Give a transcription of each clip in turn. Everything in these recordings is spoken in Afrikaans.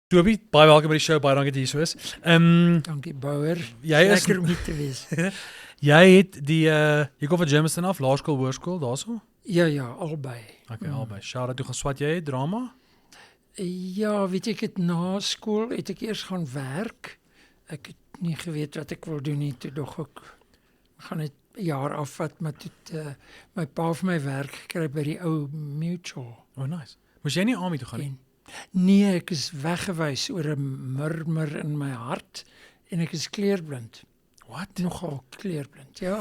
Toby, baie welkom by die show, baie dankie dat jy so is. Dankie Bouwer, Jy is lekker om hier te wees. jy het die jy kom van Germiston af, laerskool, hoërskool, daarso? Ja, albei. Okay, albei. Shout out toe gaan swat jy drama? Ja, weet ek het na skool het ek eers gaan werk. Ek het nie geweet wat ek wil doen nie, toe dog ek gaan dit 'n jaar afvat, maar toe het, my pa vir my werk gekry by die ou Mutual. Oh nice. Moes jy nie army toe gaan nie? Nee, ek is weggewys oor 'n murmur in my hart en ek is kleurblind. What? Nogal kleurblind, ja.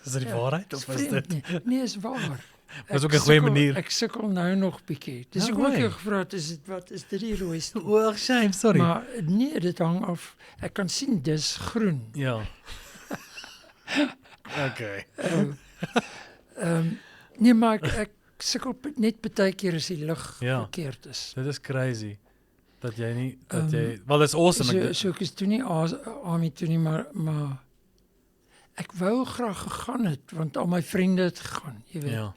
Is dit die waarheid of is dit? Nee, is waar. Dis ook 'n goeie manier. Ek sukkel nou nog bietjie. Dis No ook way. ek gevra het, wat is dit die rooiste? Oh, shame, sorry. Maar nee, dit hang af. Ek kan sien dis groen. Ja. Okay. Nee, maar ek sukkel net baie keer as die lig Ja. verkeerd is. Dit is crazy dat jy nie dat jy wel dis awesome. So ek is toe nie army toe nie, maar ek wou graag gegaan het want al my vriende het gegaan, jy weet. Ja.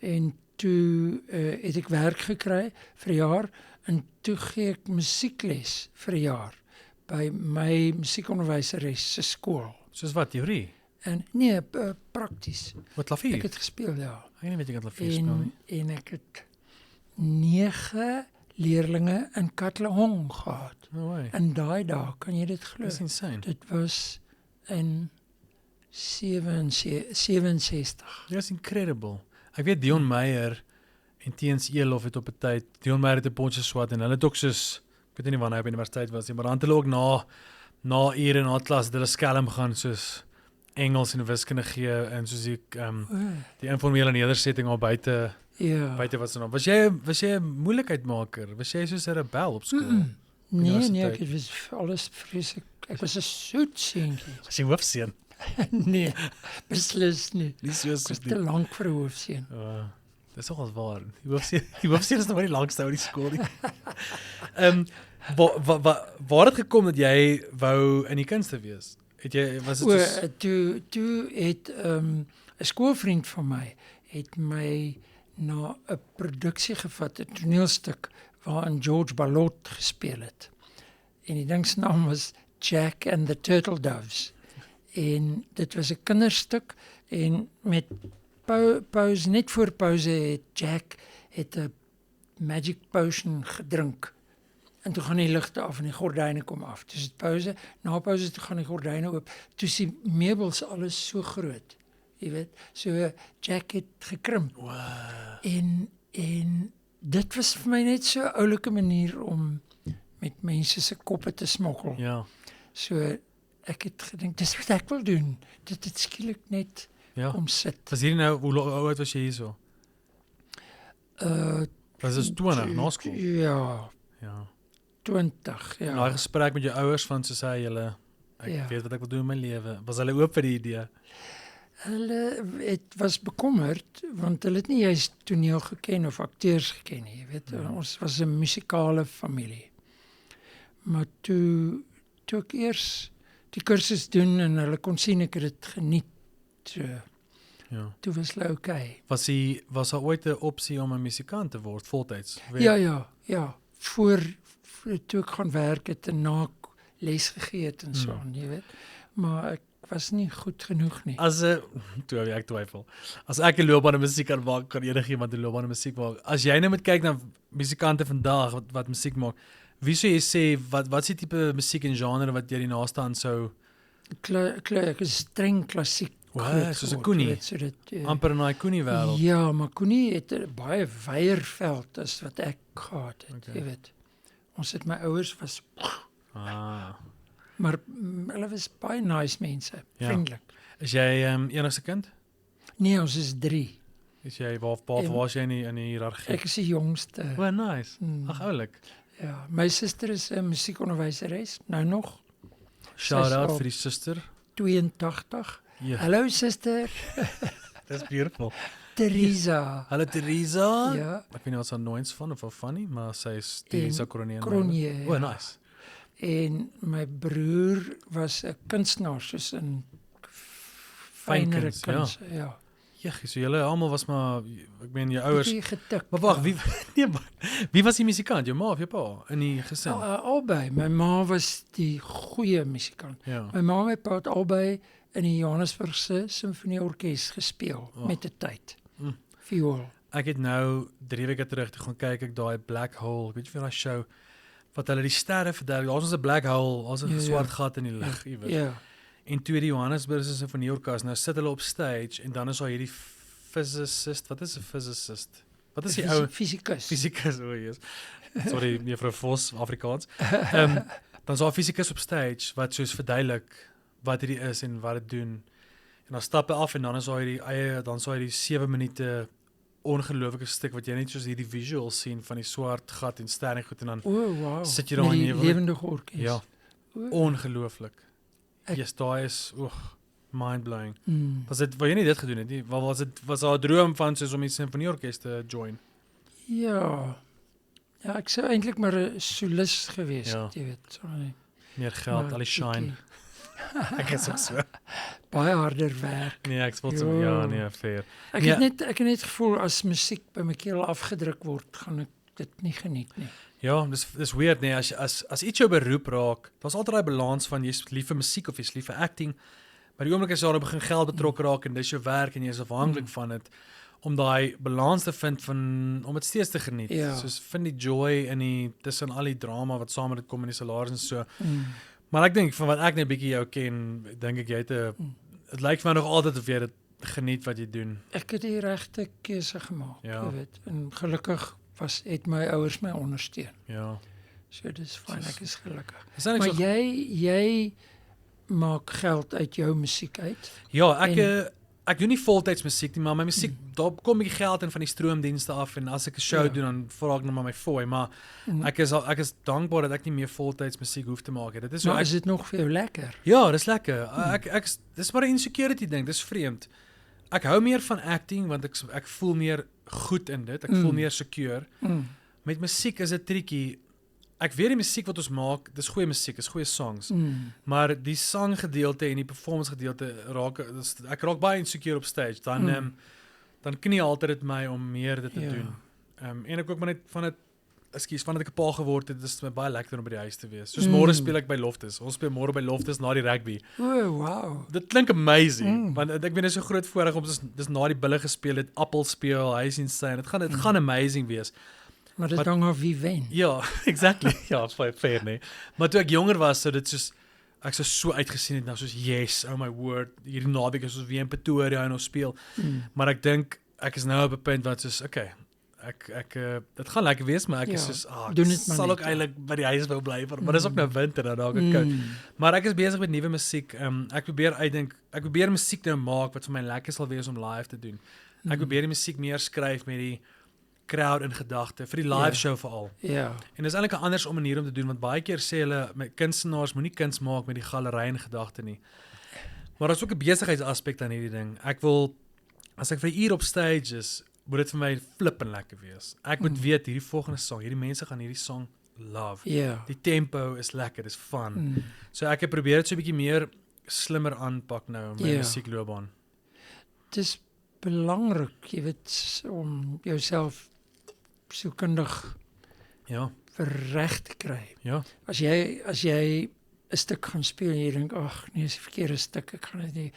En toe het ek werk gekry vir 'n jaar en toe gee ek musiekles vir 'n jaar by my musiekonderwyseres se skool. Soos wat teorie? En nee, prakties. Wat klavier? Ek het gespeel, ja. Ek weet jy kan klavier speel nie. En ek het 9 leerlinge in Katlehong gehad. No way. In daai dae, kan jy dit glo? Dis insane. Dit was in 67. Dis incredible. Ek weet Dion Meyer en Teens Elof het op 'n tyd, Dion Meyer het 'n Ponche swat en hulle het ook soos, ek weet nie wanneer hy op universiteit was nie, maar dan het hulle ook na ure na klas, hulle skelm gaan soos Engels en wiskunde gee en soos die informele nedersetting al buite Ja. wat se naam. Was jy 'n moeilikheidmaker? Was jy soos 'n rebel op skool? Nee, ek was alles vreeslik. Ek was 'n soet seentjie. Was jy hoofseun? Nee, beslis nie. Nie so Ek was te lank vir 'n hoofseun. Dis nogal waar. Die hoofseun is nog maar die langste ou in die skool nie. Waar het gekom dat jy wou in die kunste wees? Was dit Toe het 'n skoolvriend van my het my na 'n produksie gevat, 'n toneelstuk waarin George Balot gespeel het. En die ding se naam was Jack and the Turtle Doves. En dit was 'n kinderstuk en met pauze, net voor pauze het Jack 'n magic potion gedrink. En toe gaan die ligte af en die gordyne kom af. Dis dit pauze, na pauze toe gaan die gordyne oop. Toe is die meubels alles so groot. Jy weet, so Jack het gekrimp. Wow. En dit was vir my net so 'n oulike manier om met mense se koppe te smokkel. Ja. So ek het gedink dis wat ek wil doen. Dit het skielik net kom sit. Was hierdie nou hoe oud was jy hierso? Was dit 20 na skool? Ja. Ja. 20, ja. Daai gesprek met jou ouers van soos hy ek weet wat ek wil doen in my lewe. Was hulle oop vir die idee? Hulle was bekommerd want hulle het nie juist toneel geken of akteurs geken nie, jy weet. Ons was 'n musikale familie. Maar toe ek eers die kursus doen en hulle kon sien ek het dit geniet. So, toe was hulle okay. Was daar ooit 'n opsie om 'n musikant te word voltyds? Ja. Voor toe ek gaan werk het en na les gegee het en so, jy weet. Maar ek was nie goed genoeg nie. Toe ek twyfel. As ek 'n loopbaan in musiek kan maak, kan enigiemand 'n loopbaan in musiek maak. As jy nou moet kyk na musikante vandag wat musiek maak, wie sou jy sê wat is die tipe musiek en genre wat jy die naaste aan sou Ek is streng klassiek. Soos 'n Koenie. Amper in daai Koenie wêreld. Ja, maar Koenie het 'n baie wyeer veld as wat ek gehad het, jy weet. Ons het my ouers was maar hulle was baie nice mense, vriendelik. Is jy enigste kind? Nee, ons is 3. Is jy waar jy in die hiërargie? Ek is die jongste. Oh, nice. Ag oulik. Ja, my suster is 'n musiekonderwyseres, nou nog. Shout out vir die suster. 82. Ja. Hallo suster. That's beautiful. Teresa. Hallo Teresa. Ja. Ek weet nie wat sy nooit van of funny, maar sy is Teresa Cronje. Cronje. Oh, nice. En my broer was 'n kunstenaar soos 'n fynere kuns, ja. so julle almal was maar ek meen jou ouers. Bietjie getik. Maar wag, wie nee, maar, wie was die musikant? Jou ma of jou pa in die gesin? Albei. My ma was die goeie musikant. Ja. My ma en my pa het albei in die Johannesburgse Simfonieorkes gespeel met 'n tyd. Viool. Ek het nou 3 weke terug toe gaan kyk ek daai Black Hole, weet jy vir daai show wat hulle die sterre verduidelik. Daar's ons 'n black hole, ons 'n Ja, swart gat in die lug iewers. Ja. En toe die Johannesburgse Sinfonieorkes, nou sit hulle op stage en dan is daar hierdie physicist. Wat is 'n physicist? Wat is die ou Fisikus. fisikus o, yes. Sorry, mevrou Vos, Afrikaans. Dan is daar 'n fisikus op stage wat soos verduidelik wat hierdie is en wat dit doen. En dan stap hy af en dan is daar hierdie 7 minute ongelooflike stuk wat jy net soos hierdie visual sien van die swart gat en sterre goed en dan Wow. sit jy daar Met en die jy wil lewendige orkes. ja, O. ongelooflik. Ek- Yes, daai is mind blowing. Mm. Was jy nie dit gedoen het nie? Was daar 'n droom van soos om die simfonieorkes te join? Ja. Ja, ek sou eintlik maar 'n solist gewees Ja. het, jy weet. Sorry. Meer geld, Maar al die shine. Ek is ook so. Baie harder werk. Nee, ek spot so ja, nee, fair. Ek Ja. het net gevoel as musiek by my keel afgedruk word, gaan ek dit nie geniet nie. Ja, dis weird nee, as iets jou beroep raak, daar's altyd daai balans van jy's lief vir musiek of jy's lief vir acting. Maar die oomblik as jy daar begin geld betrokke raak en dis jou werk en jy is afhanklik van dit om daai balans te vind van om dit steeds te geniet. Ja. Soos vind die joy in die tussen al die drama wat saam met dit kom en die salaris en so. Mm. Maar ek dink van wat ek net bietjie jou ken, dink ek jy het 'n dit lyk vir my nog altyd of jy dit geniet wat jy doen. Ek het die regte keuse gemaak, Ja. jy weet. En gelukkig het my ouers my ondersteun. Ja. So dis fyn, ek is gelukkig. Dis eintlik Maar so jy maak geld uit jou musiek uit. ja, ek doen nie voltyds musiek nie, maar my musiek daar kom 'n bietjie geld in van die stroomdienste af en as ek 'n show Ja. doen dan vra ek net maar my fooi, maar ek is dankbaar dat ek nie meer voltyds musiek hoef te maak nie. Dit is so Maar is dit nog vir jou lekker? ja, dis lekker. Dis maar 'n insecurity ding, dis vreemd. Ek hou meer van acting want ek voel meer goed in dit. Ek voel meer secure. Mm. Met musiek is dit tricky. Ek weet die musiek wat ons maak, dis goeie musiek, dis goeie songs. Mm. Maar die sanggedeelte en die performance gedeelte ek raak baie insecure op stage. Dan knie altyd dit my om meer dit te Ja. doen. En ek ook maar net vandat ek 'n pa geword het, is dit my baie lekker om by die huis te wees. Soos môre speel ek by Loftus. Ons speel môre by Loftus na die rugby. O, wow. Dit klink amazing, want ek weet dit is so groot voorreg om dis na die bulle gespeel het, Appel speel, hy is insane. Dit gaan amazing wees. Maar dit hang af wie wen. Ja, exactly. Ja, fair nee. Maar toe ek jonger was, sou dit soos ek so uitgesien het nou soos yes, oh my word, hierdie naweek is ons weer in Pretoria en ons speel. Maar ek dink ek is nou op 'n punt wat soos okay, dit gaan lekker wees, maar ek is soos doen dit maar sal net, ook eintlik by die huis wou bly, maar dis ook nou winter en dalk koud. Maar ek is besig met nuwe musiek. Ek probeer musiek nou maak wat vir my lekker sal wees om live te doen. Ek probeer die musiek meer skryf met die crowd in gedagte vir die live show veral. Ja. En dis eintlik 'n ander manier om te doen want baie keer sê hulle met kunstenaars moenie kuns maak met die galery in gedagte nie. Maar daar's ook 'n besigheidsaspek aan hierdie ding. Ek wil as ek vir 'n uur op stage is, moet dit vir my flippend lekker wees. Ek moet weet hierdie volgende song, hierdie mense gaan hierdie song love. Ja. Die tempo is lekker, dis fun. So ek het probeer dit so 'n bietjie meer slimmer aanpak nou in my musiekloopbaan. Het is belangrik, jy weet, om jouself sielkundig Ja, reg te kry. ja. As jy 'n stuk gaan speel en jy dink, ag nee, dis 'n verkeerde stuk, ek gaan dit nie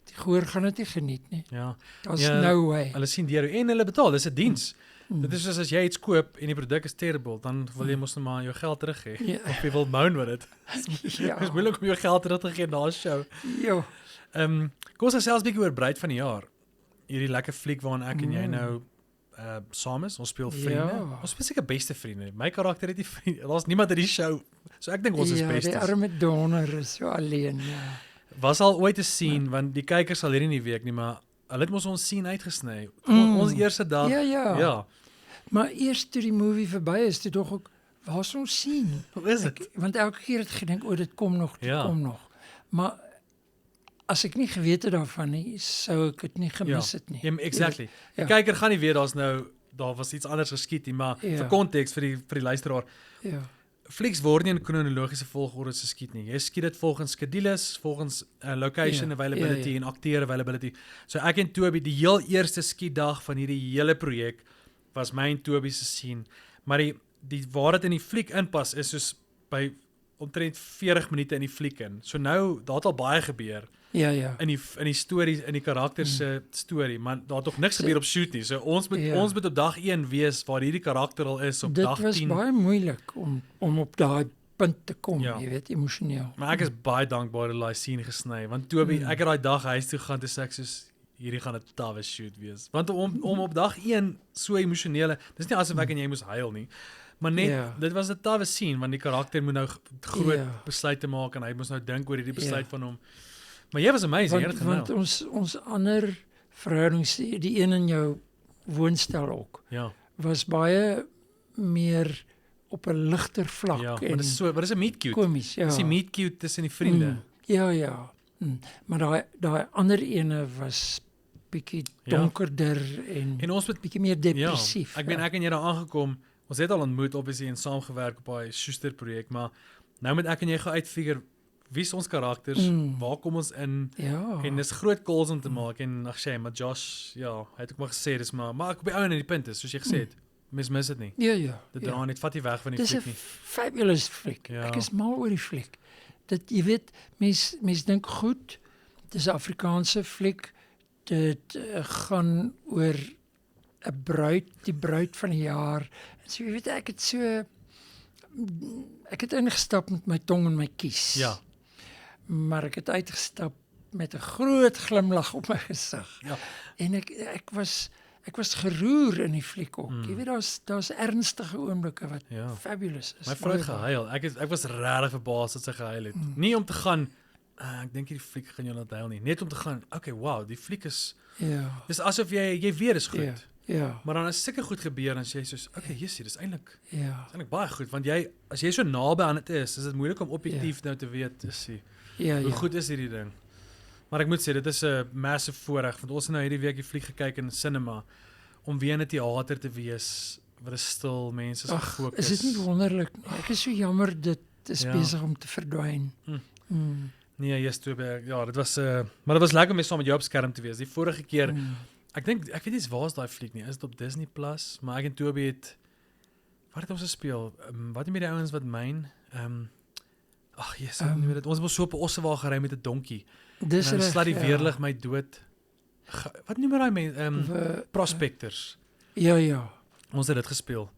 die gehoor gaan dit nie geniet nie. Ja. Daar's Ja, no way. Hulle sien deur en hulle betaal, dis 'n diens. Dit is soos as jy iets koop en die produk is terrible, dan wil jy mos net maar jou geld terug hê. Ja. Of jy wil moan met dit. Ja. Dit is moeilik om jou geld terug te gee na 'n show. Jo. Kom ons gesels 'n bietjie oor Bruid van die jaar. Hierdie lekker fliek waarin ek en jy nou saam is. Ons speel vriende. Ja. Ons is seker beste vriende. My karakter het nie vriende. Daar's niemand in die show. So ek dink ons is Ja, die bestes. arme Donner is so alleen, ja. Was al ooit te sien want die kykers sal hierdie nie weet nie, maar hulle het mos ons sien uitgesny. Ons eerste dag. Ja. Ja. Maar eers toe die movie verby is, toe dog ek, waar sou ons sien? Hoe is dit? Want elke keer het ek gedink, o, dit kom nog, dit Ja. kom nog. Maar as ek nie geweet het daarvan nie, sou ek dit nie gemis het nie. Ja, exactly. Ja. Die kyker gaan nie weet daar was iets anders geskied nie, maar Ja. vir konteks vir die luisteraar. Ja. flieks word nie in kronologiese volgorde geskied nie. Jy skiet dit volgens skedules, volgens location availability en acteur availability. So ek en Toby, die heel eerste skietdag van hierdie hele projek, was my en Toby se scene. Maar die waar dit in die fliek inpas is soos by omtrent 40 minute in die fliek in. So nou, daar het al baie gebeur. Ja. In die stories, in die karakters se storie, maar daar het nog niks gebeur op shoot nie. So ons moet op dag 1 wees waar hierdie karakter al is op dag 10. Dit was baie moeilik om op daai punt te kom, jy weet, emosioneel. Maar ek is baie dankbaar dat daai scene gesny, want Toby, ek het daai dag huis toe gaan, toe sê ek soos hierdie gaan 'n tawwe shoot wees. Want om op dag 1 so emosionele, dis nie asof ek en jy moes huil nie. Maar net, dit was 'n tawwe scene, want die karakter moet nou groot besluite maak en hy moes nou dink oor hierdie besluit van hom. Maar jy was amazing, want ons ander verhoudings, die een in jou woonstel ook, was baie meer op 'n ligter vlak. Ja, maar dis so, wat is 'n meet cute? Komies, ja. Dis die meet cute tussen die vriende. Ja. Maar daai ander ene was bietjie donkerder en ons het bietjie meer depressief. Ja, ek en jy daar aangekom. Ons het al ontmoet obviously en saamgewerk op daai Schuster projek, maar nou moet ek en jy gaan uitfigure wie is ons karakters, waar kom ons in, en dis groot calls om te maak, en ag sê, maar Josh, hy het ook maar gesê, dis maar ek op die ou en die punt is, soos jy gesê het, mis dit nie. Ja. Dit dra net, vat die weg van die fliek nie. Dis 'n fabulous fliek. Ek is mal oor die fliek. Dit, jy weet, mens dink goed, dis 'n Afrikaanse fliek, dit gaan oor 'n bruid, die bruid van die jaar, en so, jy weet, ek het ingestap met my tong in my kies. Ja. Maar ek het uitgestap met 'n groot glimlag op my gesig. Ja. En ek was geroer in die fliek ook. Jy weet, daar's ernstige oomblikke wat fabulous is. My vrou het gehuil. Ek was regtig verbaas dat sy gehuil het. Nie om te gaan, ek dink hierdie fliek gaan jou laat huil nie. Net om te gaan, okay, wow, die fliek is dis asof jy weet is goed. Ja. Maar dan as sulke goed gebeur, dan sê jy soos, okay, jessie, dis eintlik baie goed, want as jy so naby aan dit is dit moeilik om objektief nou te weet, hoe goed is hierdie ding. Maar ek moet sê, dit is 'n massive voorreg, want ons het nou hierdie week die fliek gekyk in cinema, om weer in 'n teater te wees, wat is stil, mense is gefokus. Is dit nie wonderlik nie? Ek is so jammer, dit is besig om te verdwyn. Nee, dit was, maar dit was lekker om weer saam met jou op skerm te wees. Die vorige keer, ek weet nie waar is daai fliek nie, is dit op Disney Plus, maar ek en Toby het, wat het ons gespeel, wat het met die ouens wat myn, ons was so op 'n ossewa gery met 'n donkie, dis en dan slaat die weerlig my dood, wat noem daai Prospectors, ons het dit gespeel,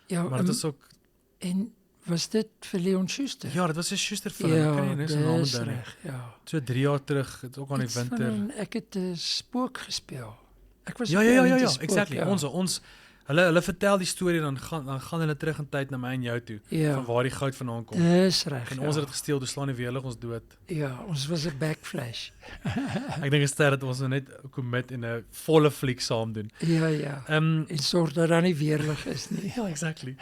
maar dit is ook, en was dit vir Leon Schuster? Ja, dit was 'n Schuster film, ek kan nie nou sy naam onthou nie. So 3 jaar terug, het ook aan die winter. Ek het 'n spook gespeel. Ek was Ja, exactly. Ons hulle vertel die storie, dan gaan hulle terug in tyd na my en jou toe, van waar die goud vandaan kom. Dis reg. En ons het dit gesteel, toe slaan die weerlig ons dood. Ja, ons was 'n backflash. Ek dink dit dat ons net commit en 'n volle fliek saam doen. Ja. En sorg dat daar nie weerlig is nie. Ja, exactly.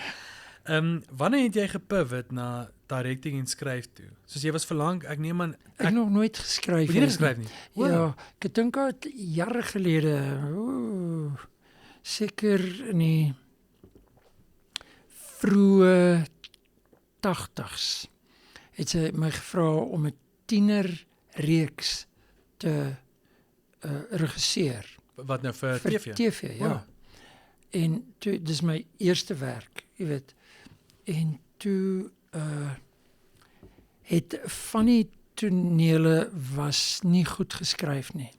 Wanneer het jy gepivot na directing en skryf toe? Soos jy was verlang, ek neem aan ek nog nooit geskryf. Jy het nie geskryf nie. Ja, ek dink uit jare gelede, seker in die vroeë 80s het sy my gevra om 'n tienerreeks te regisseer. Wat nou vir TV? TV, ja. En toe, dis my eerste werk, jy weet. En toe het van die tonele was nie goed geskryf nie.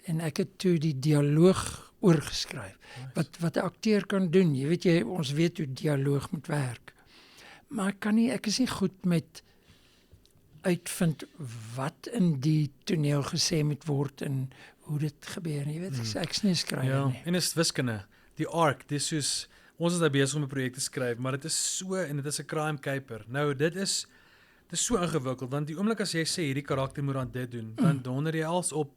En ek het toe die dialoog oorgeskryf. Nice. Wat 'n akteur kan doen. Jy weet ons weet hoe dialoog moet werk. Maar ek is nie goed met uitvind wat in die toneel gesê moet word en hoe dit gebeur. Jy weet, ek is nie skrywer nie. En dit is wiskunde. Die arc, dis soos ons is nou besig om 'n projek te skryf, maar dit is so, en dit is 'n crime caper. Nou, dit is so ingewikkeld, want die oomblik as jy sê hierdie karakter moet dan dit doen, dan donder jy als op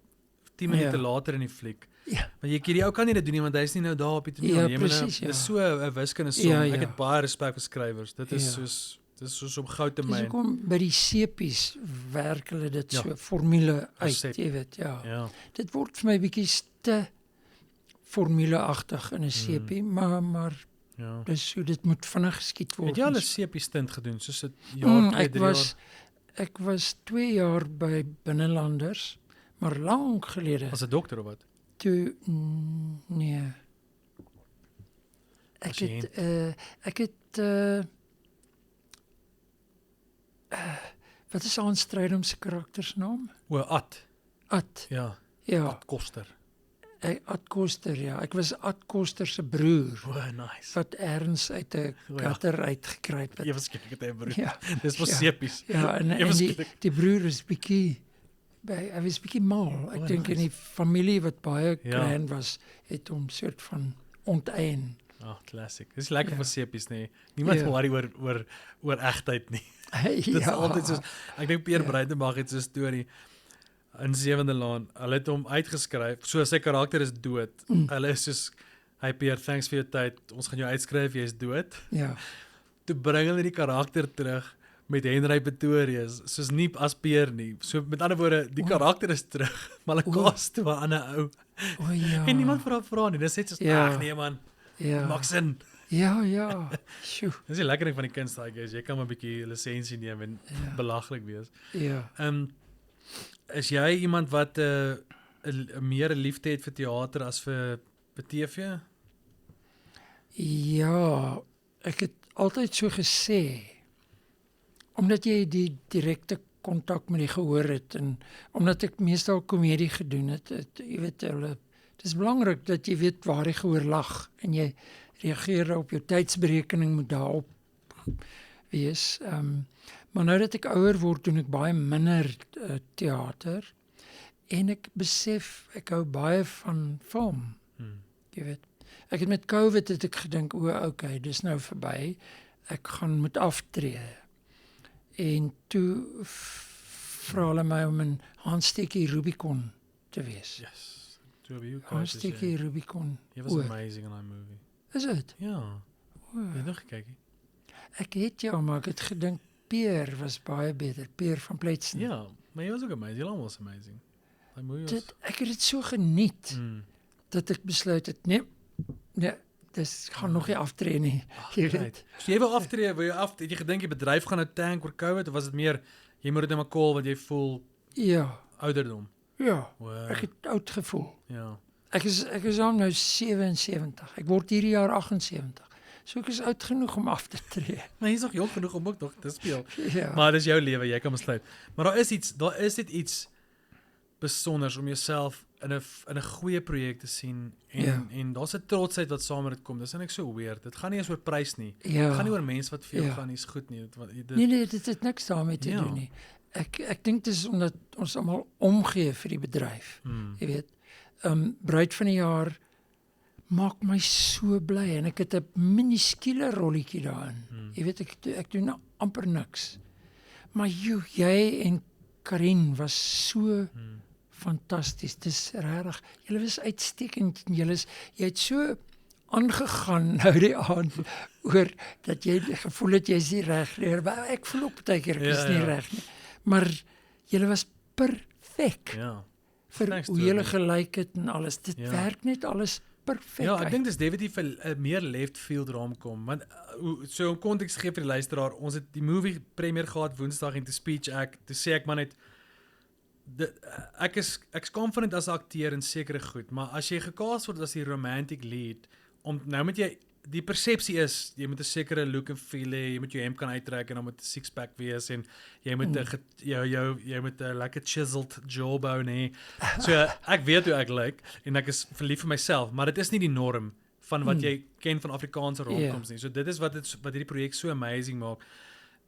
10 minute later in die fliek. Ja. Want hierdie ou kan nie dit doen nie, want hy is nie nou daar op die toneel. Ja, presies, Dit is so 'n wiskunde som. Ek het baie respek vir skrywers. Dit is soos op goud te myn. Dis hoekom by die sepies werk hulle dit so formule uit, jy weet, Dit word vir my bietjie te formuleagtig in 'n sepie, maar Ja. Dis hoe dit moet vinnig geskied word. Het jy al 'n sepie stint gedoen soos 'n jaar, 2, 3 jaar? Ek was 2 jaar by Binnelanders, maar lank gelede. As 'n dokter of wat? Toe nee. Pasiënt. Ek het wat is Hans Strydom se karaktersnaam? O, Ad. Ad. Ja, Ja, Ad Koster. Ad Koster, ja. Ek was Ad Koster se broer O, nice. wat erns uit 'n gutter uitgekruip het. Ewe skielik het hy 'n broer. Ja. Dis vir Ja. sepies. Ja, en Ewe die skielik. broer is bietjie hy was bietjie mal. Ek dink in die familie wat baie Ja. klein was, het hom soort van onteien. Classic. Dis lekker Ja. vir sepies, nee. Niemand Ja. worry oor egtheid nie. Dit is altyd soos ek dink Pierre Breitenbach het so 'n storie in Sewende Laan. Hulle het hom uitgeskryf. So sy karakter is dood. Hulle is soos "Hey Pierre, thanks vir jou tyd. Ons gaan jou uitskryf, jy's dood." Ja. Toe bring hulle die karakter terug met Henry Pretorius, soos nie as Pierre nie. So met ander woorde, die karakter is terug, maar hulle cast toe 'n ander ou. O ja. En niemand vra nie. Dis net soos Ja. ag nee man, Ja. maak sin. Ja. Sjoe. Dis die lekker ding van die kunst, I guess. Jy kan maar 'n bietjie lisensie neem en belaglik wees. Ja. Is jy iemand wat 'n meer 'n liefde het vir teater as vir TV? Ja, ek het altyd so gesê. Omdat jy die direkte kontak met die gehoor het en omdat ek meestal komedie gedoen het, jy weet dis belangrik dat jy weet waar die gehoor lag en jy reageer op jou tydsberekening moet daarop wees. Maar nou dat ek ouer word, doen ek baie minder teater en ek besef ek hou baie van film. Jy weet. Ek het met COVID het ek gedink, okay, dis nou verby. Ek gaan moet aftree. En toe vra hulle my om 'n handsteekie Rubicon te wees. Yes. Two of you guys. Handsteekie Rubicon. It was amazing in that movie. Is dit? Ja. Jy het nog gekyk? Ek het maar ek het gedink Peer was baie beter. Peer van Pletsen. Ja, maar jy was ook amazing. Jy was amazing. Daai movie was Ek het dit so geniet dat ek besluit het nee, dis gaan nog nie aftree nie. Jy weet. So jy wou aftree, het jy gedink die bedryf gaan nou tank oor COVID of was dit meer jy moet dit net maar call want jy voel Ja. ouderdom? Ja. Wow. Ek het oud gevoel. Ja. Ek is al nou 77. Ek word hierdie jaar 78. So ek is oud genoeg om af te tree. Maar jy's nog jong genoeg om ook nog te speel. Ja. Maar dis jou lewe, jy kan besluit. Maar daar is dit iets besonders om jouself in 'n goeie projek te sien en daar's 'n trotsheid wat saam met dit kom. Dis eintlik so weird. Dit gaan nie eens oor prys nie. Dit gaan nie oor mense wat veel gaan nie, is goed nie. Nee, dit het niks daarmee te doen nie. Ek dink dit is omdat ons almal omgee vir die bedryf. Jy weet. Bruid van die jaar maak my so bly en ek het 'n minuskule rolletjie daarin. Jy weet ek doen amper niks. Maar jy en Karin was so fantasties. Dis regtig. Julle was uitstekend en jy het so aangegaan nou die aand oor dat jy gevoel het jy's nie reg nie. Maar ek voel ook baie keer ek is nie reg nie. Maar julle was perfek. Ja. Vir hoe julle gelyk het en alles. Dit werk net alles perfek. Ja, ek dink dis definitief 'n meer left field romcom. Want so om konteks gee vir die luisteraar, ons het die movie premier gehad Woensdag en toe speech ek, toe sê ek maar net ek's confident as 'n akteur in sekere goed, maar as jy gecast word as die romantic lead, om nou met jy die persepsie is jy moet 'n sekere look en feel hê, jy moet jou hemp kan uittrek en dan moet 'n six pack wees en jy moet jy moet 'n lekker chiseled jawbone hê. So ek weet hoe ek lyk en ek is verlief vir myself, maar dit is nie die norm van wat jy ken van Afrikaanse romcoms nie. So dit is wat hierdie projek so amazing maak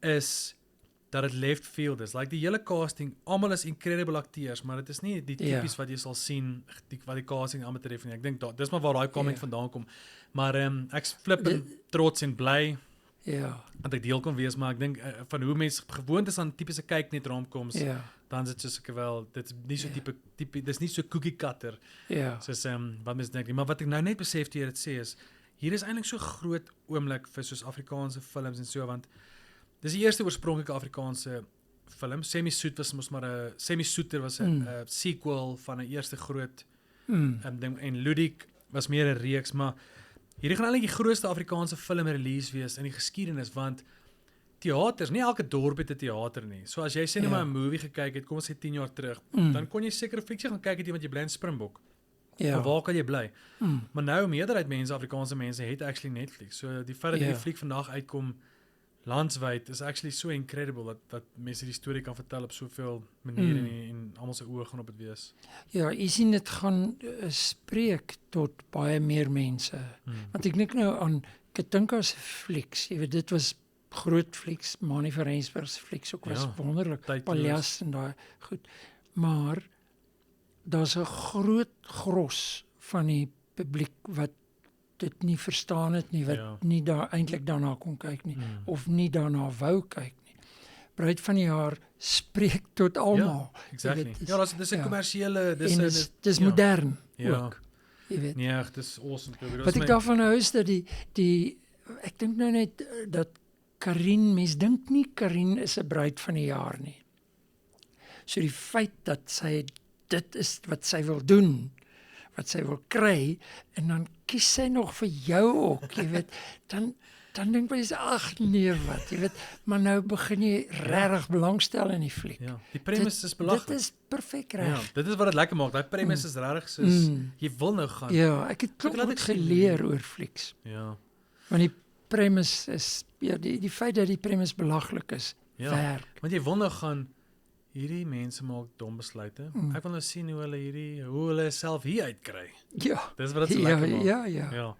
is dat dit left field is. Like die hele casting, almal is incredible akteurs, maar dit is nie die tipies wat jy sal sien wat die casting aan betref nie. Ek dink dis maar waar daai comment vandaan kom. Maar ek's flippend trots en bly dat ek deel kon wees, maar ek dink van hoe mense gewoond is aan tipiese kyk net romcoms, dan is dit soos ek wel, dit is nie so tipe dis nie so cookie cutter. Soos wat mense dink nie, maar wat ek nou net besef toe jy dit sê is, hier is eintlik so groot oomblik vir soos Afrikaanse films en so, want dis die eerste oorspronklike Afrikaanse film. Semi-Soet was mos maar 'n Semi-Soeter was 'n sequel van 'n eerste groot ding en Ludik was meer 'n reeks, maar hierdie gaan eintlik die grootste Afrikaanse film release wees in die geskiedenis, want teaters, nie elke dorp het 'n teater nie. So as jy sê net maar 'n movie gekyk het, kom ons sê 10 jaar terug, dan kon jy seker 'n flieksie gaan kyk het want jy bly in Springbok. Ja. Of waar kan jy bly? Maar nou meerderheid mense, Afrikaanse mense het actually Netflix. So die feit dat die fliek vandag uitkom landwyd is actually so incredible dat mense die storie kan vertel op soveel maniere en almal se oë gaan op dit wees. Ja, jy sien dit gaan spreek tot baie meer mense. Want ek dink nou aan Katinka se flieks, jy weet dit was groot flieks, Mani van Rensburg se flieks ook was wonderlik, Paljas en daai goed. Maar daar's 'n groot gros van die publiek wat dit nie verstaan het nie, wat nie daar eintlik daarna kon kyk nie of nie daarna wou kyk nie. Bruid van die jaar spreek tot almal. Ja, exactly. Ja, dis 'n kommersiële, dis modern ook. Jy weet. Nee, dis awesome. Wat ek daarvan hou is dat die ek dink nou net dat Karin, mens dink nie Karin is 'n bruid van die jaar nie. So die feit dat sy dit is wat sy wil doen, wat sy wil kry, en dan kies sy nog vir jou ook, jy weet, dan dink jy, ag nee wat, jy weet, maar nou begin jy regtig belangstel in die fliek. Ja, die premise is belaglik. Dit is perfek reg. Ja, dit is wat dit lekker maak. Daai premise is regtig soos jy wil nou gaan. Ja, ek het klop geleer oor flieks. Ja. Want die premise is die feit dat die premise belaglik is, werk. Want jy wil nou gaan hierdie mense maak dom besluite. Ek wil nou sien hoe hulle self hier uitkry. Ja. Dis wat dit so lekker maak. Ja.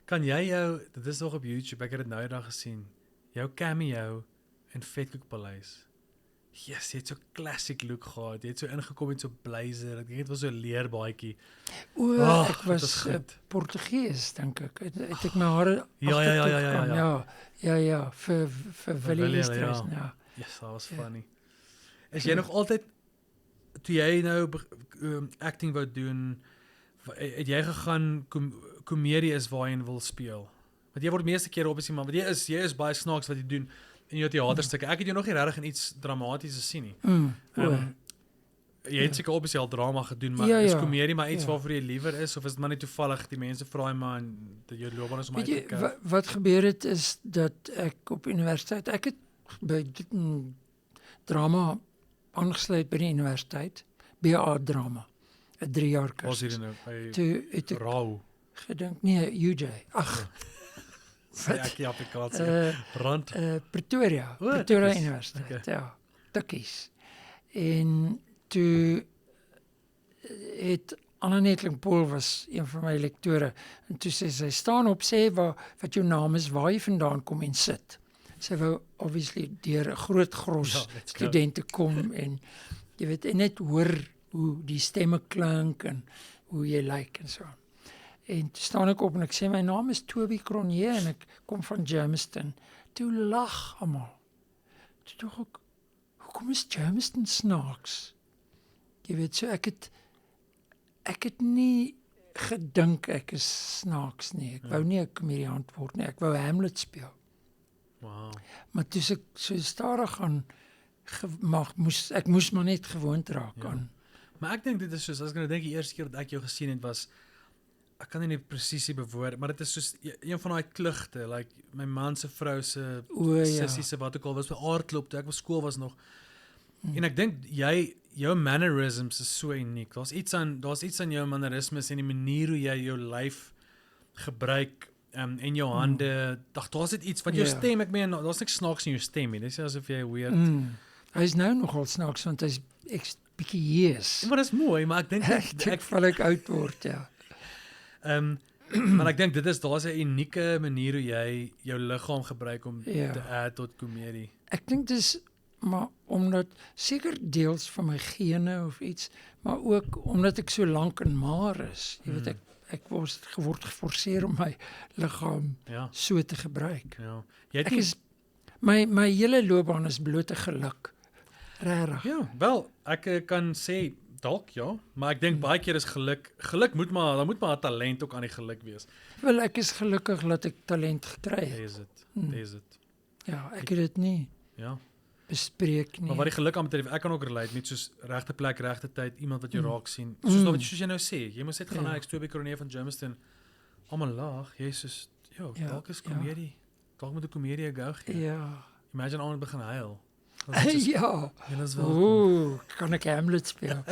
Kan jy dit is nog op YouTube, ek het dit nou eendag gesien. Jou cameo in Vetkoek Paleis. Yes, jy het so classic look gehad. Jy het so ingekom met so blazer. Ek dink dit was so 'n leerbaadjie. Ek was Portugees dink ek. Het ek my hare Ja, vir Willie Stress, ja. Yes, that was funny. Is jy nog altyd, toe jy nou acting wou doen, het jy gegaan komedie is waar jy wil speel? Want jy word meeste kere obviously, maar jy is baie snaaks wat jy doen in jou theaterstukke. Ek het jou nog nie regtig in iets dramaties gesien nie. Jy het seker obviously al drama gedoen, maar is komedie maar iets waarvoor jy liewer is, of is dit maar net toevallig, die mense vra maar en jou loopbaan is om uit te kyk? Wat gebeur het is dat ek op universiteit, ek het by drama aangesluit by die universiteit, BA drama, 'n 3 jaar kursus. Was hier nou by Rau gedink, nee, UJ. Ag. Ek die applikasie. Rand. Pretoria Universiteit. Okay. Ja, Tikkies. En toe het Annelet Klingpool was een van my lektore, en toe sê sy, staan op, sê wat jou naam is, waar jy vandaan kom en sit. Sy wou obviously deur 'n groot gros studente kom en jy weet, en net hoor hoe die stemme klink en hoe jy lyk en so. En toe staan ek op en ek sê, my naam is Toby Cronje en ek kom van Germiston. Toe lag almal. Toe dink ek, hoekom is Germiston snaaks? Jy weet, so ek het nie gedink ek is snaaks nie. Ek wou nie 'n komediant word nie. Ek wou Hamlet speel. Wow. Maar toe ek so stadig aan ek moes maar net gewoond raak aan. Maar ek dink dit is soos, as ek nou dink die eerste keer dat ek jou gesien het was, ek kan nie presisie bewoord, maar dit is soos een van daai klugte, like my man se vrou se sussie se wat ook al was by aardklop toe ek op skool was nog. En ek dink jou mannerisms is so uniek. Daar's iets aan jou mannerismes en die manier hoe jy jou lyf gebruik en jou hande. Daar's dit iets wat jou stem, ek meen daar's niks snaaks in jou stem nie. Dit is asof jy weird. Hy is nou nogal snaaks want hy's bietjie jees. Maar dis mooi, maar ek dink ek val ek oud word, ja. Maar ek dink daar's 'n unieke manier hoe jy jou liggaam gebruik om te add tot komedie. Ek dink dis maar omdat seker deels van my gene of iets, maar ook omdat ek so lank in maar is. Jy weet ek word geforseer om my liggaam so te gebruik. Ja. Ek is my hele loopbaan is blote geluk. Regtig. Ja, wel, ek kan sê dalk maar ek dink baie keer is geluk daar moet maar 'n talent ook aan die geluk wees. Wel, ek is gelukkig dat ek talent gekry het. Dis dit. Ja, ek het dit nie. Ja. Bespreek nie. Maar wat die geluk aan betref, ek kan ook relate met soos regte plek, regte tyd, iemand wat jou raak sien. Soos jy nou sê, jy moet net gaan na Toby Cronje van Germiston. Almal lag, Jesus. Ja, Ja, dalk is ja. komedie. Dalk moet 'n komedie 'n go gee. Ja. Imagine almal begin huil. Dan is dit Ja. julle is welkom. Oeh, kan ek Hamlet speel?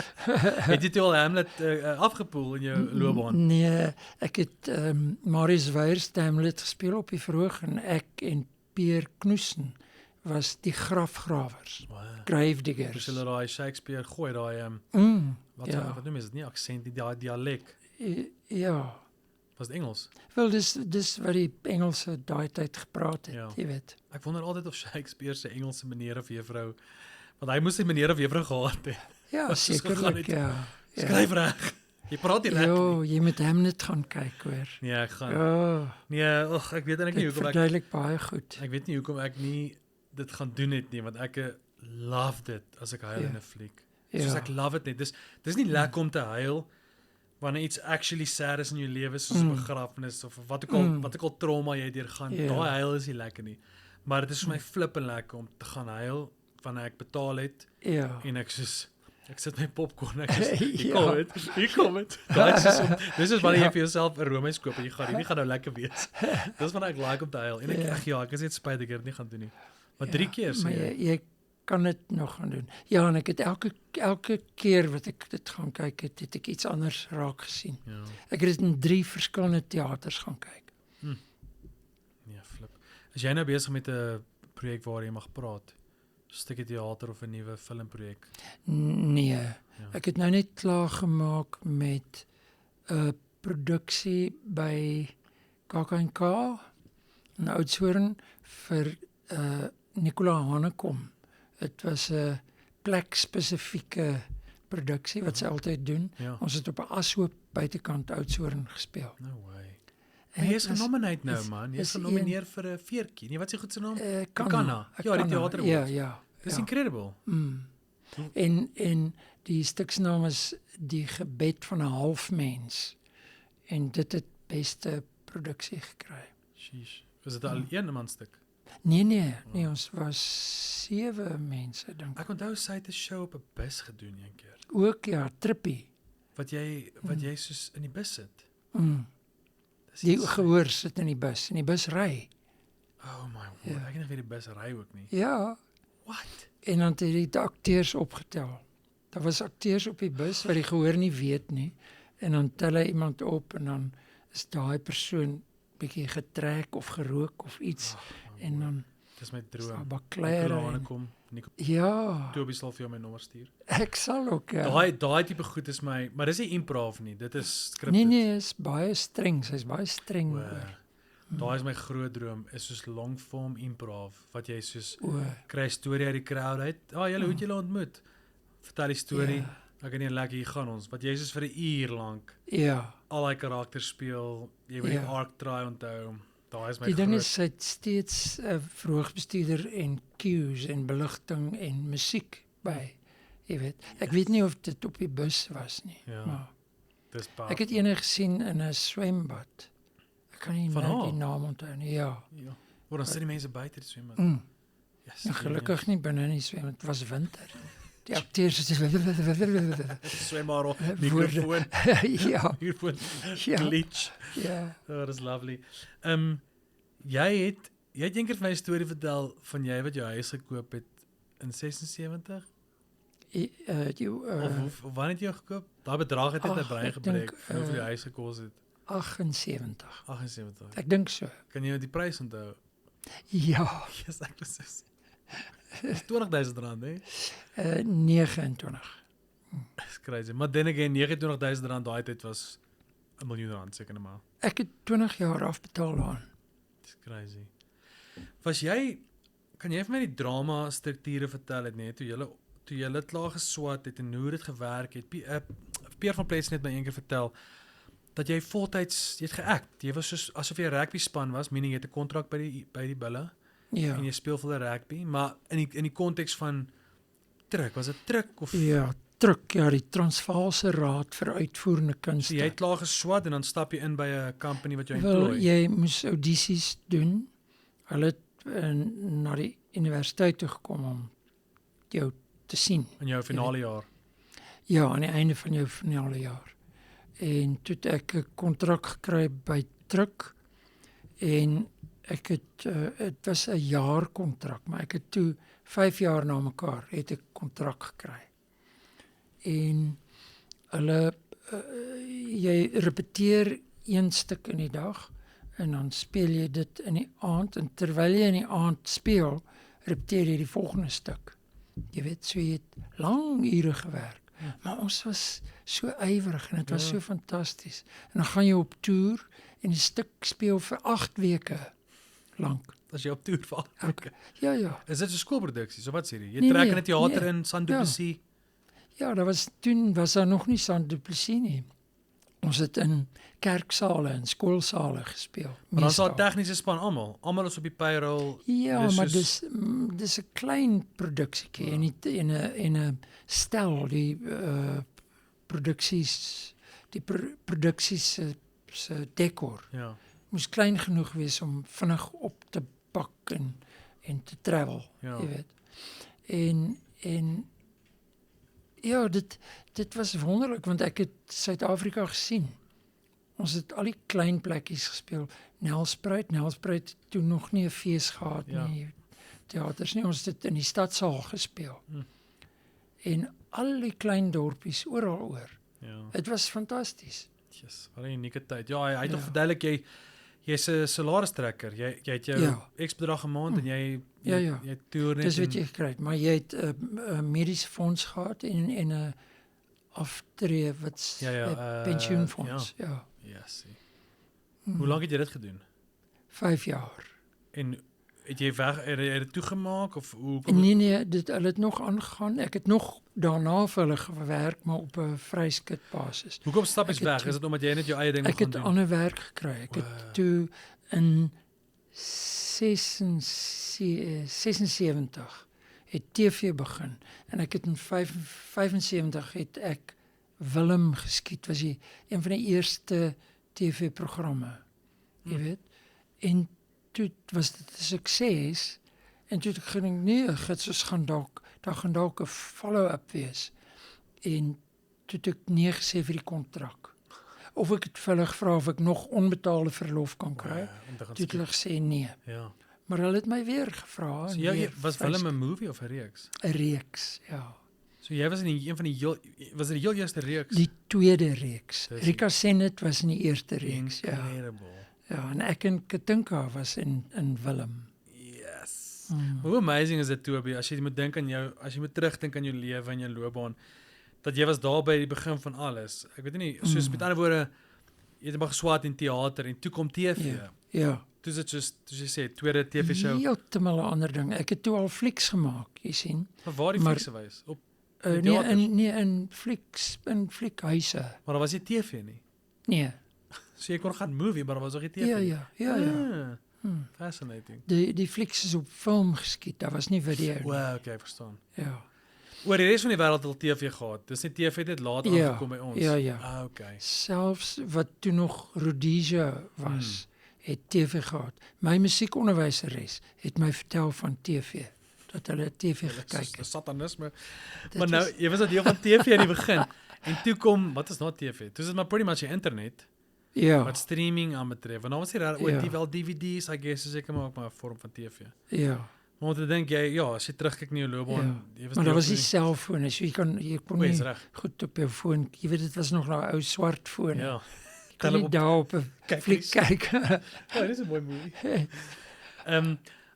Het jy toe al Hamlet afgepoel in jou loopbaan? Nee, ek het Marius Weyers Hamlet gespeel op die verhoog en ek en Pierre Knoesen was die grafgrawers, Wow. gravediggers. Dus hulle daai Shakespeare gooi daai wat Ja. wat noem jy dit nie aksent nie, daai dialek. Ja. Was dit Engels? Wel, dis wat die Engelse daai tyd gepraat het, Ja. jy weet. Ek wonder altyd of Shakespeare se Engelse meneer of juffrou, want hy moes 'n meneer of juffrou gehad het. Ja, Was soos gegaan sekerlik, het. ja. Skryf reg. Jy praat nie reg Jo, nie. jy moet Hamlet gaan kyk hoor. Nee, ek gaan. Ja, Nee, ek weet eintlik nie dit hoekom ek verduidelik baie goed. Ek weet nie hoekom ek nie dit gaan doen het nie, want ek love dit as ek huil Ja. in 'n fliek. Soos ek love dit net. Dis nie lekker om te huil wanneer iets actually sad is in jou lewe soos 'n begrafnis of wat ook al trauma jy deurgaan. Ja. Daai huil is nie lekker nie. Maar dit is vir my flippend lekker om te gaan huil wanneer ek betaal het Ja. en ek sit my popcorn ek is hier Ja. kom dit. Hier kom dit. Dis is wanneer jy vir jouself 'n roomys koop en jy gaan hierdie gaan nou lekker wees. Dis wanneer ek like om te huil en ek is net spyt ek het dit nie gaan doen nie. Maar 3 keer Maar jy kan dit nog gaan doen. Ja, en ek het elke keer wat ek dit gaan kyk het ek iets anders raak gesien. Ja. Ek het dit in 3 verskillende teaters gaan kyk. Nee, flip. Is jy nou besig met 'n projek waar jy mag praat? 'n Stukkie teater of 'n nuwe filmprojek? Nee. Ek het nou net klaar gemaak met 'n produksie by KAK&K in Oudtshoorn vir Nicola Hanekom. Dit was 'n plek-spesifieke produksie wat sy altyd doen. Ja. Ons het op 'n ashoop buitekant Oudtshoorn gespeel. No way. Maar jy is genomineer nou man. Jy is is genomineer vir 'n veertjie. Nee, wat is die goed se naam? Kanna. Ja, die teater. Ja, ja. Dis ja. incredible. En die stuksnaam is Die gebed van 'n halfmens. En dit het beste produksie gekry. Sheesh. Is dit al een man stuk? Nee, ons was 7 mense dink ek. Ek onthou sy het 'n show op 'n bus gedoen een keer. Ook ja, trippie. Wat jy soos in die bus sit. Dis Die iets- gehoor sit in die bus ry. Oh my word. Ek het nie weet die bus ry ook nie. Ja, What? en dan het hy die akteurs opgetel. Daar was akteurs op die bus wat die gehoor nie weet nie. En dan tel hy iemand op en dan is daai persoon bietjie getrek of gerook of iets. En dan Dis my is daar droom. baklere. Nicola kom. Ja, Toby sal vir jou my nommer stuur. ek sal ook ja. Daai tipe goed is my, maar dis nie improv nie. Dit is scripted. Nee, is baie streng. Sy's baie streng oor. Daai is my groot droom, is soos long form improv wat jy soos O, kry 'n storie uit die crowd uit. Julle hoe het julle ontmoet? Vertel die storie. Ja. Ek weet nie lekker hier gaan ons. Wat jy soos vir 'n uur lank ja. al daai karakters speel. Jy moet die Ja. arc try onthou. Daai is my Die ding groot. is sy het steeds 'n verhoogbestuurder en cues en beligting en musiek by. Jy weet. Ek weet nie of dit op die bus was nie. Ja. Maar Dis ek het ene gesien in 'n swembad. Ek kan nie Van nou haar? die naam onthou nie. Ja. Ja. Waar dan sit die mense buite die swembad. Yes, Nou, gelukkig nie binne in die swembad. Dit was winter. Die akteurs het swem maar op woorde. mikrofoon. ja, Hiervoor Ja. glitch. ja. Oh, dat is lovely. Jy het een keer vir my 'n storie vertel van jy wat jou huis gekoop het in 76? Of wanneer het jy gekoop? Daai bedrag het net my Ag, brein ek gebreek dink, vir hoeveel die huis gekos het. 78. 78. Ek dink so. Kan jy die prys onthou? Ja, Yes, ek was so. Dis R20,000, hè? 29. Dis crazy. Maar then again, R29,000 daai tyd was R1 miljoen seker net maar. Ek het 20 jaar afbetaal aan. Dis crazy. Kan jy vir my die drama strukture vertel het net toe julle klaar geswat het en hoe dit gewerk het? Pierre van Plessin het my eendag vertel dat jy voltyds jy het geact. Jy was soos asof jy 'n rugby span was, meaning jy het 'n kontrak by die Bulle Ja. en jy speel vir die rugby, maar in die konteks van truk, was dit truk of Ja, truk, ja, die Transvaalse Raad vir Uitvoerende Kunste. jy het klaar geswat en dan stap jy in by 'n company wat jou Wel, employ? jy moes audisies doen. Hulle het na die universiteit toe gekom om jou te sien. In jou finale jaar. Ja, aan die einde van jou finale jaar. En toe het ek 'n kontrak gekry by getrek en ek het dit was 'n jaar kontrak, maar ek het toe 5 jaar na mekaar het ek kontrak gekry. En hulle jy repeteer een stuk in die dag en dan speel jy dit in die aand en terwyl jy in die aand speel, repeteer jy die volgende stuk. Jy weet, so jy het lang ure gewerk. Maar ons was so ywerig en dit was so fantasties. En dan gaan jy op toer en die stuk speel vir 8 weke lank. As jy op toer vir 8 weke. Ja. Is dit so skoolproduksies of wat sê jy? Jy Nee, trek nee, in 'n teater nee. in Saint-Duplessis. Ja, toen was daar nog nie Saint-Duplessis nie. Ons het in kerksale en skoolsale gespeel. Maar dan is daar meestal. tegniese span almal is op die payroll. Ja, Dis maar soos- dis 'n klein produksietjie en 'n stel die produksies se dekor Ja. moes klein genoeg wees om vinnig op te pak en te travel, Ja. jy weet. En ja, dit was wonderlik want ek het Suid-Afrika gesien. Ons het al die klein plekkies gespeel. Nelspruit het toe nog nie 'n fees gehad Ja. nie. Teaters nie, ons het dit in die stadsaal gespeel. En al die klein dorpies oral oor. Ja. Dit was fantasties. Yes, wat 'n unieke tyd. Ja, hy het Ja. nog verduidelik jy's 'n salaristrekker. Jy het jou Ja. X bedrag 'n maand en jy Ja. jy toer net. Dis wat en- jy gekry het, maar jy het 'n mediese fonds gehad en 'n aftree wat Ja, pensioenfonds. Ja. Yes. Hoe lank het jy dit gedoen? 5 jaar. En het jy het jy dit toegemaak of hoe Nee, hulle het nog aangegaan. Ek het nog daarna vir hulle gewerk, maar op 'n vryskut basis. Hoekom stap jy Ek het weg? toe- Is dit omdat jy net jou eie ding wil Ek gaan het doen? ander werk gekry. Ek Wow. het toe in 76 het TV begin en ek het in 75 het ek Willem geskiet. Was hy een van die eerste TV-programme. Jy weet. En toe was dit 'n sukses en toe het ek gedink nee, gits gaan daar gaan dalk 'n follow-up wees. En toe het ek nee gesê vir die kontrak. Of ek het vir hulle gevra of ek nog onbetaalde verlof kan kry. Om te gaan Toe het hulle gesê nee. Ja. Maar hulle het my weer gevra. So en jy weer was Willem 'n movie of 'n reeks? 'n reeks, ja. So jy was in een van die was dit die heel eerste reeks? Die tweede reeks. Dis- Rika Senet was in die eerste reeks, ja. Incredible. Ja, en ek en Katinka was in Willem. Yes. Hoe amazing is dit, Toby, as jy moet dink aan as jy moet terugdink aan jou lewe en jou loopbaan, dat jy was daar by die begin van alles. Ek weet nie, soos met ander woorde, jy het maar geswaat in teater en toe kom TV. Ja. Toe is dit soos jy sê, tweede TV-show. Heeltemal 'n ander ding. Ek het toe al flieks gemaak, jy sien. Maar waar die Maar- fliekse wys? Op Nee, in fliekhuise. maar daar was nie TV nie. Nee. So jy kon gaan movie, maar daar was nog nie TV. Ja. Fascinating. Die flieks is op film geskiet. Daar was nie video nie. Wow, okay, verstaan. Ja. Oor die res van die wêreld het al TV gehad. Dis nie TV het dit laat Ja, aangekom by ons. ja. Ah, okay. Selfs wat toe nog Rhodesia was, het TV gehad. My musiekonderwyseres het my vertel van TV, dat hulle TV gekyk Dis het. satanisme. Dit Maar nou, was- jy was 'n deel van TV in die begin. En toe kom, wat is nou TV? Toe is dit maar pretty much die internet Ja, wat streaming aanbetref. Want dan was dit ooit Ja. wel DVD's, I guess, seker maar ook maar 'n vorm van TV. ja. Maar om te dink jy, as jy terugkyk na jou loopbaan, Ja. jy Maar deel daar was van nie selfone, so jy kon Oei, is nie reg. goed op jou foon. Jy weet dit was nog nou ou swart fone. Ja. Jy kan nie daar op 'n Kyk, fliek kyk. Oh, dis 'n mooi movie.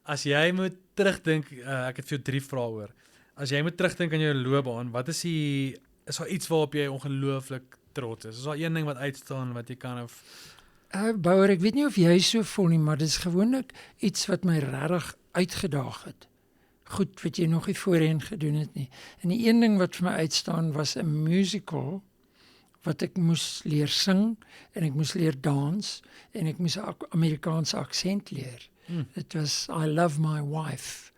As jy moet terugdink, ek het vir jou 3 vrae oor. As jy moet terugdink aan jou loopbaan, wat is daar iets waarop jy ongelooflik trots is? Is daar een ding wat uitstaan wat jy kan of Bouwer, ek weet nie of jy so voel nie, maar dis gewoonlik iets wat my regtig uitgedaag het. Goed, wat jy nog nie voorheen gedoen het nie. En die een ding wat vir my uitstaan was 'n musical wat ek moes leer sing en ek moes leer dans en ek moes 'n Amerikaanse aksent leer. Dit was I Love My Wife.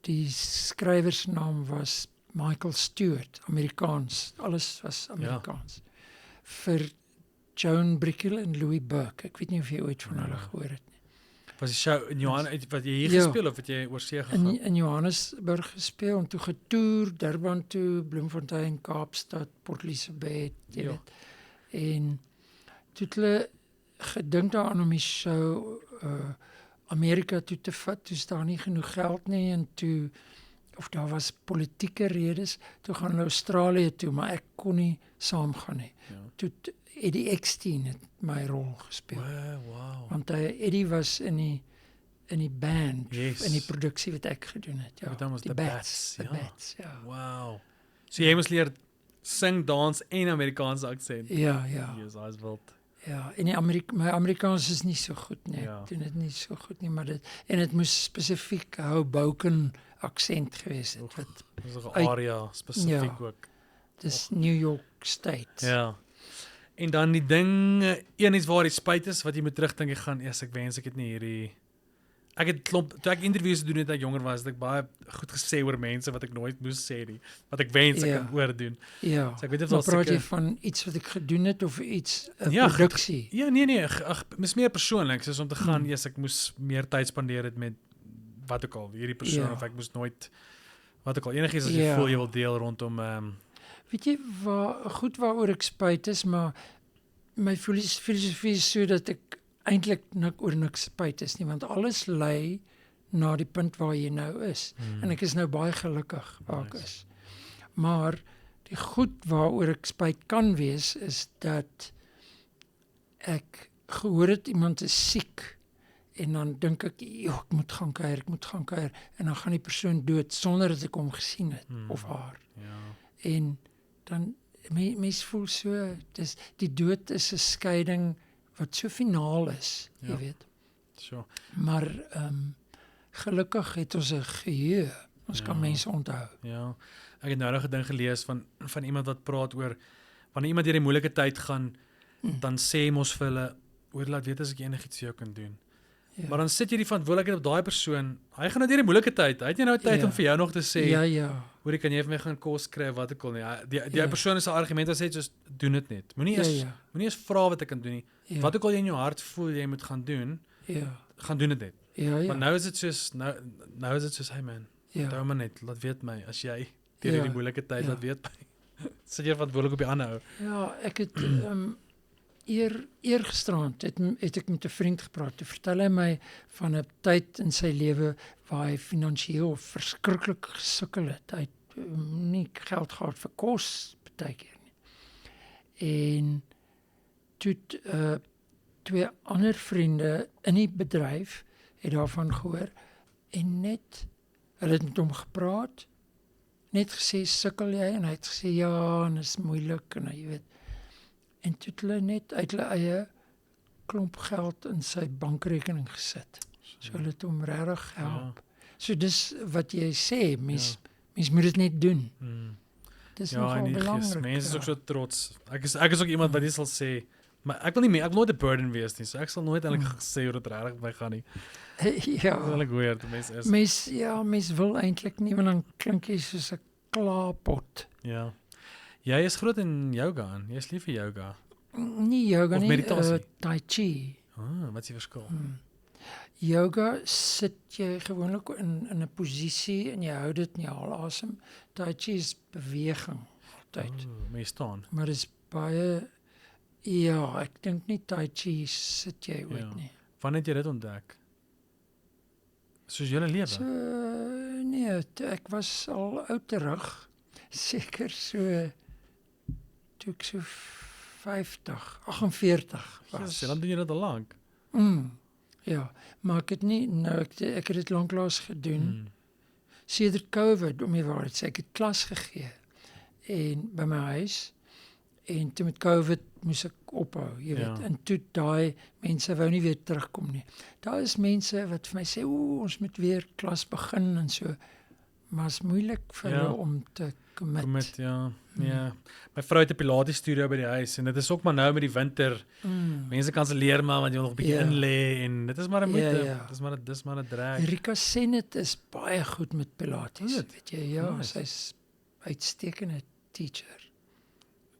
Die skrywersnaam was Michael Stewart, Amerikaans. Alles was Amerikaans. Vir Joan Brickell en Louis Burke. Ek weet nie of jy ooit van hulle gehoor het nie. was die show in Johan wat jy hier Ja. gespeel of het jy oor see gegaan? In Johannesburg gespeel en toe getoer, Durban toe, Bloemfontein, Kaapstad, Port Elizabeth, jy Ja. weet. En toe het hulle gedink daaraan om die show Amerika toe te vat, toe is daar nie genoeg geld nie en toe of daar was politieke redes, toe gaan hulle Australië toe, maar ek kon nie saamgaan nie. Ja. Toe het Eddie Eckstein het my rol gespeel. Wow. Want Eddie was in die band, Yes. in die produksie wat ek gedoen het. Ja, Dan was die The Bats, Bats, the ja. Bats, ja. Wow. So jy moes leer sing, dans en Amerikaanse aksent. Ja, ja. Yes, hy's wild. Ja, en my Amerikaans is nie so goed nie. Ja. Ek doen dit nie so goed nie, maar dit moes spesifiek Hoboken aksent gewees het. Wat Dis 'n Uit- area spesifiek ja. ook. dis New York State. Ja. En dan die ding, een iets waar jy spyt is, wat jy moet terugdink, jy gaan, ek wens ek het nie hierdie ek het klomp, toe ek interviews gedoen het as ek jonger was, het ek baie goed gesê oor mense wat ek nooit moes sê nie, wat ek wens ek Ja. kan oordoen. Ja. So ek weet nie of Maar daar praat jy seker- van iets wat ek gedoen het of iets, 'n Ja, produksie? Ja, nee, mis meer persoonlik, soos om te gaan, Mm. ek moes meer tyd spandeer het met wat ook al, hierdie persoon, Ja. of ek moes nooit, wat ook al, enigiets as jy Ja. voel jy wil deel rondom, Weet jy, goed waaroor ek spyt is, maar my filosofie is so dat ek eintlik oor niks spyt is nie, want alles lei na die punt waar jy nou is. En ek is nou baie gelukkig waar ek Nice. is. Maar die goed waaroor ek spyt kan wees, is dat ek gehoor het iemand is siek, en dan dink ek, ek moet gaan kuier, en dan gaan die persoon dood, sonder dat ek hom gesien het, of haar. ja, En dan, mens voel so, die dood is 'n skeiding wat so finaal is, jy Ja. weet. so, Maar gelukkig het ons 'n geheue. Ons kan Ja. mense onthou. ja. Ek het nou 'n ding gelees van iemand wat praat oor, wanneer iemand deur 'n moeilike tyd gaan, dan sê mos vir hulle, hoor, laat weet as ek enigiets vir jou kan doen. Ja. Maar dan sit jy die verantwoordelikheid op daai persoon, hy gaan nou deur 'n moeilike tyd, hy het nie nou tyd Ja. om vir jou nog te sê, Ja. hoor, kan jy vir my gaan kos kry of wat ek wil nie. Die Ja. persoon is 'n argument wat sê soos doen dit net. Moenie eers Ja. moenie eers vra wat ek kan doen nie. Ja. Wat ook al jy in jou hart voel jy moet gaan doen, Ja. gaan doen dit net. Ja. Maar nou is dit soos nou is dit soos, hey man, onthou Ja. maar net, laat weet my as jy deur Ja. hierdie moeilike tyd Ja. laat weet my. Sit jy verantwoordelik op die ander ou. Ja, ek het eergisterand het ek met 'n vriend gepraat. Toe vertel hy my van 'n tyd in sy lewe waar hy finansiëel verskriklik gesukkel het. Hy het nie geld gehad vir kos partykeer nie. En toe twee ander vriende in die bedryf het daarvan gehoor en net hulle het met hom gepraat, net gesê sukkel jy, en hy het gesê ja, en is moeilik, en jy weet. En toe het hulle net uit hulle eie klomp geld in sy bankrekening gesit. So hulle het hom regtig help. So dis wat jy sê, mens moet dit net doen. Dis Ja, nogal en die belangrik. mense is ook ja. so trots. Ek is ook iemand wat nie sal sê, maar ek wil nie meer, ek wil nooit 'n burden wees nie. So ek sal nooit eintlik sê hoe dit regtig met my gaan nie. Ja. Dis eintlik weird, mense is. Mens wil eintlik nie, want dan klink jy soos 'n klaarpot. Ja. Jy is groot in yoga en jy is lief vir yoga. Nie yoga Of nie, meditasie. tai chi. Wat is die verskil? Yoga sit jy gewoonlik in 'n posisie en jy hou dit en jy haal asem. Tai chi is beweging altyd. Maar jy staan. Maar dis baie ek dink nie tai chi sit jy ooit Ja. nie. Wanneer het jy dit ontdek? Soos julle lewe? So nee, ek was al outerig. Seker so toe ek so 48 was. Ja, dan doen jy dit al lank. Ja, maar ek het nie nou ek het dit lanklaas gedoen. Sedert COVID, om die waarheid te sê, ek het klas gegee en by my huis, en toe met COVID moes ek ophou, jy weet, en toe daai mense wou nie weer terugkom nie. Daar is mense wat vir my sê, ons moet weer klas begin en so, maar is moeilik vir hulle om te commit. Ja. My vrou het 'n Pilates studio by die huis en dit is ook maar nou met die winter. Mense kanselleer maar want jy wil nog 'n bietjie in lê en dit is maar 'n moeite. Dis maar 'n drag. Rika Senet is baie goed met Pilates, weet jy. Ja, nice. sy's uitstekende teacher.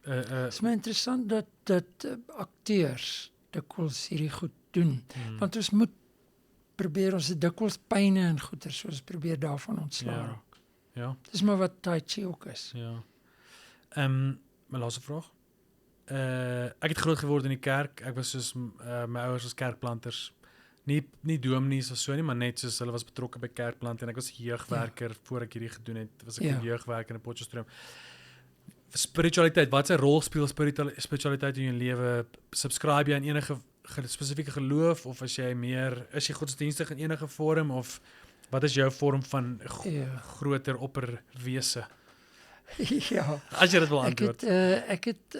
Is is my interessant dat akteurs dikwels hierdie goed doen. Want ons moet probeer ons dikwels pyne en goeie, so ons probeer daarvan ontslaa raak. Ja. Dis maar wat Tai Chi ook is. Ja. My laaste vraag. ek het groot geword in die kerk. Ek was soos my ouers was kerkplanters. Nie dominees of so nie, maar net soos hulle was betrokke by kerkplanting en ek was 'n jeugwerker voor ek hierdie gedoen het. Was ek 'n jeugwerker in Potchefstroom. Spiritualiteit, wat 'n rol speel spiritualiteit in jou lewe? Subscribe jy aan enige spesifieke geloof of is jy godsdienstig in enige vorm of wat is jou vorm van groter opperwese? Ja. As jy dit wil antwoord. Ek het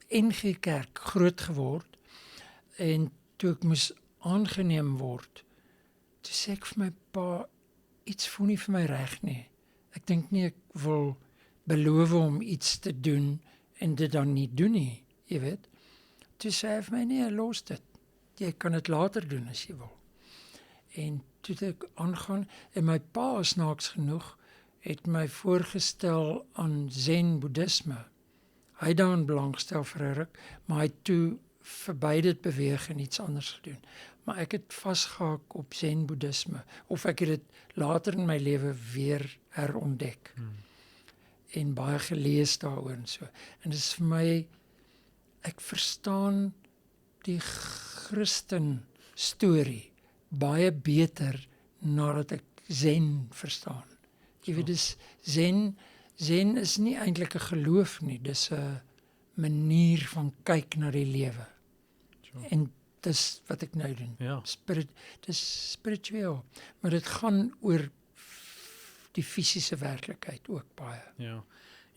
NG Kerk groot geword en toe ek moes aangeneem word, toe sê ek vir my pa, iets voel nie vir my reg nie. Ek dink nie ek wil beloof om iets te doen en dit dan nie doen nie, jy weet. Toe sê hy vir my, nee, los dit. Jy kan dit later doen as jy wil. En toe het ek aangaan, en my pa, snaaks genoeg, het my voorgestel aan Zen Boeddhisme. Hy het daarin belangstel vir 'n ruk, maar hy het toe verby dit beweeg en iets anders gedoen. Maar ek het vasgehaak op Zen Boeddhisme, of ek het dit later in my lewe weer herontdek. En baie gelees daaroor en so. En dit is vir my, ek verstaan die Christen storie baie beter nadat ek Zen verstaan. Jy weet, dis Zen is nie eintlik 'n geloof nie, dis 'n manier van kyk na die lewe. En dis wat ek nou doen. Ja. Dis spiritueel, maar dit gaan oor die fisiese werklikheid ook baie. Ja.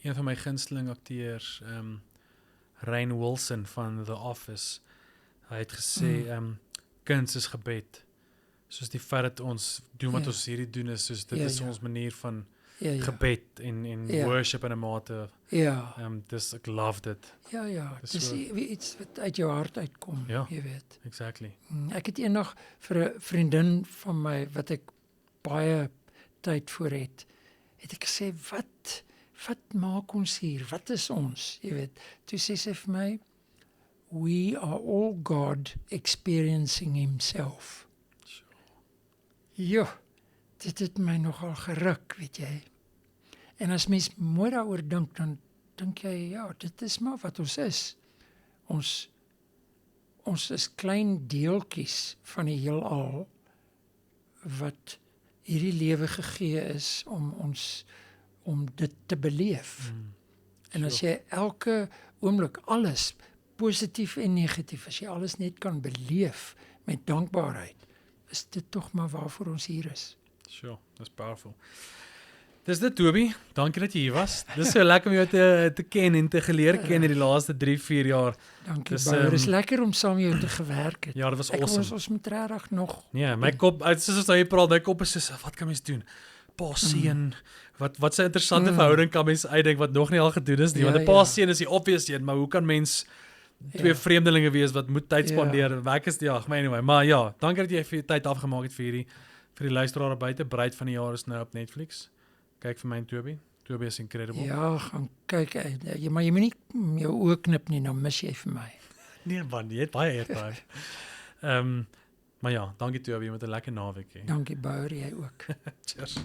Een van my gunsteling akteurs, Rainn Wilson van The Office, hy het gesê, kuns is gebed. Soos die feit dat ons doen wat ons hierdie doen is, soos dit is ons manier van gebed en worship in 'n mate. Ek love dit. Ja, dis iets wat uit jou hart uitkom, jy weet. Exactly. Ek het eendag vir 'n vriendin van my, wat ek baie tyd voor het ek gesê, wat maak ons hier? Wat is ons? Jy weet, toe sê sy vir my, we are all God experiencing himself. Jo, dit het my nogal geruk, weet jy. En as mens mooi daaroor dink, dan dink jy, ja, dit is maar wat ons is. Ons is klein deeltjies van die heelal wat hierdie lewe gegee is om dit te beleef. En as jy elke oomblik alles, positief en negatief, as jy alles net kan beleef met dankbaarheid, is dit tog maar waarvoor ons hier is. Sure, that's powerful. Dis dit, Toby. Dankie dat jy hier was. Dis so lekker om jou te ken en te geleer ken in die laaste 3-4 jaar. Dankie, Bouwer. Dis lekker om saam jou te gewerk het. Ja, dit was awesome. Ons moet regtig nog. Ja, my kop, soos jy praat, my kop is soos, wat kan mens doen? Pa seun, wat 'n interessante verhouding kan mens uitdink wat nog nie al gedoen is nie, want 'n pa seun is die obvious een, maar hoe kan mens twee vreemdelinge wees wat moet tyd spandeer? Werk is anyway, maar ja, dankie dat jy vir tyd afgemaak het vir die luisteraars buite. Bruid van die jaar is nou op Netflix. Kyk vir my en Toby. Toby is incredible. Ja, gaan kyk. Maar jy moet nie jou oë knip nie, dan mis jy vir my. Nee man, jy het baie airtime. Maar ja, dankie Toby, met 'n lekker naweek hê. Dankie Bouwer, jy ook. Cheers.